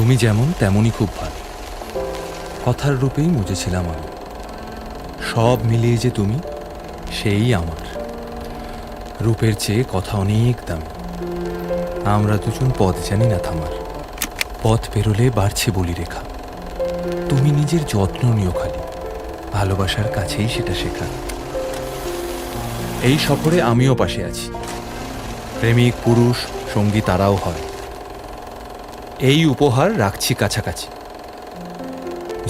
তুমি যেমন তেমনই খুব ভালো, কথার রূপেই মুজেছিলাম আমি। সব মিলিয়ে যে তুমি, সেই আমার। রূপের চেয়ে কথা অনেক দামি। আমরা দুজন পথ জানি না থামার, পথ পেরোলে বাড়ছে বলি রেখা। তুমি নিজের যত্ন নিও খালি, ভালোবাসার কাছেই সেটা শেখা। এই সফরে আমিও পাশে আছি, প্রেমিক পুরুষ সঙ্গী তারাও হয়। এই উপহার রাখছি কাছাকাছি।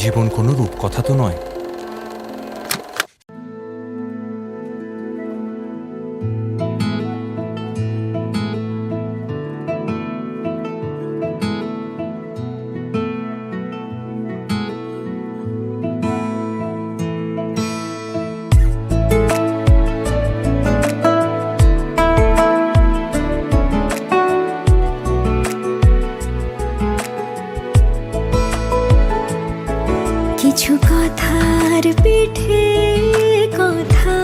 জীবন কোনো রূপকথা তো নয়। কিছু কথার পিঠে কথা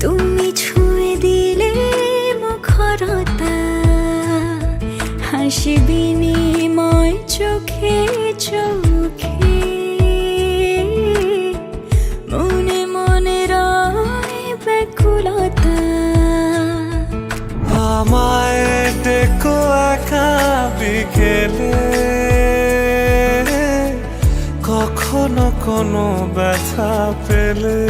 তুমি ছুঁয়ে দিলে মুখরতা, হাসি বিনিময় চোখে চোখে, মনে মনে রয় ব্যাকুলতা। আমায় ডেকো একা বিকেলে, কখনো কোনো ব্যথা পেলে।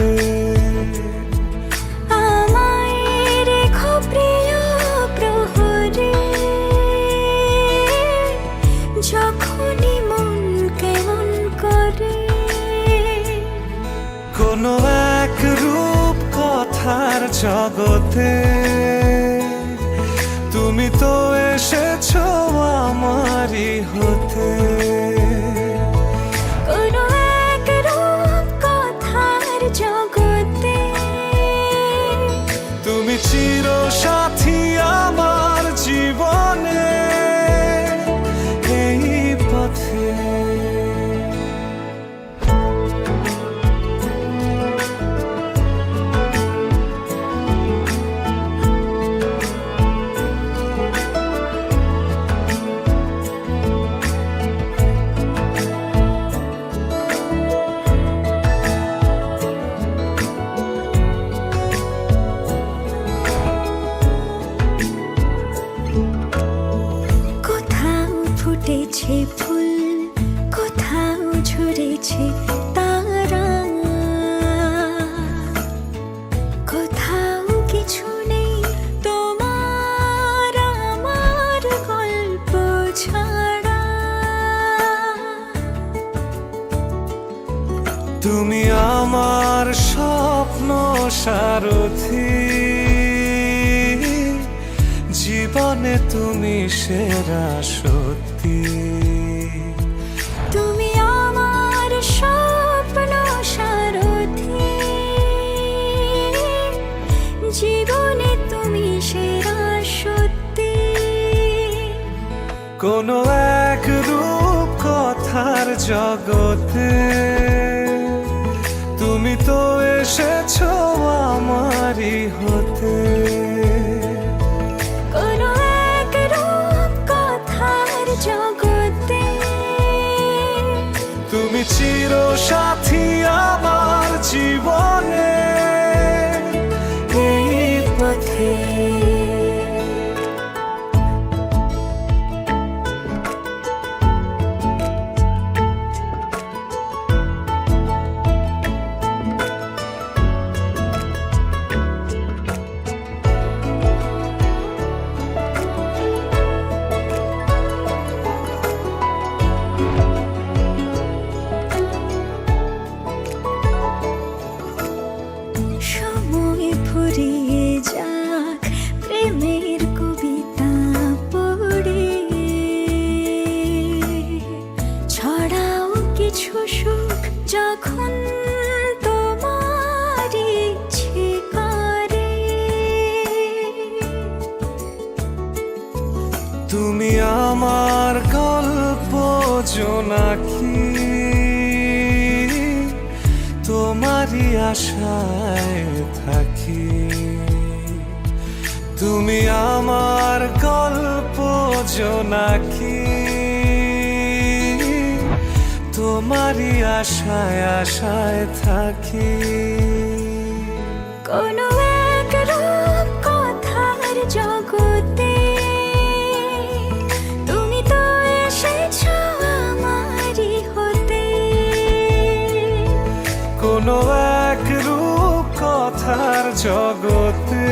আমায় রেখো প্রিয় প্রহরে, যখনই মন কেমন করে। কোনো এক রূপ কথার জগতে তুমি তো এসেছো আমারই হতে। কোনো এক রূপ কথার জগতে তুমি চির সাথী আমার জীবনে, এই পথে। ফুটেছে ফুল, কোথাও ঝরেছে তারা, কোথাও কিছু নেই তোমার আমার গল্প ছাড়া। তুমি আমার স্বপ্ন সারথি, জীবনে তুমি সেরা সত্যি। তুমি আমার স্বপ্ন সারথি, জীবনে তুমি সেরা সত্যি। কোনো এক রূপ কথার জগতে তুমি তো এসেছো আমারই হতে। কোনো এক রূপ কথার জগতে তুমি চির সাথী আমার জীবনে, এই পথে। সময় ফুরিয়ে যাক প্রেমের কবিতা পড়ে, ছড়াও কিছু সুখ যখন তোমার ইচ্ছে করে। তুমি আমার গল্প জোনাকি, তোমারই আশায় থাকি। তুমি আমার গল্প জোনাকি তোমারই আশায় আশায় থাকি কোনো এক রূপ কথার জগতে তুমি তো এসেছো আমারই হতে। কোনো এক রূপ কথার জগতে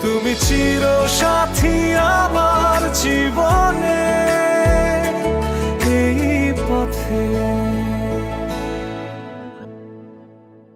তুমি চির সাথী আমার জীবনে এই পথে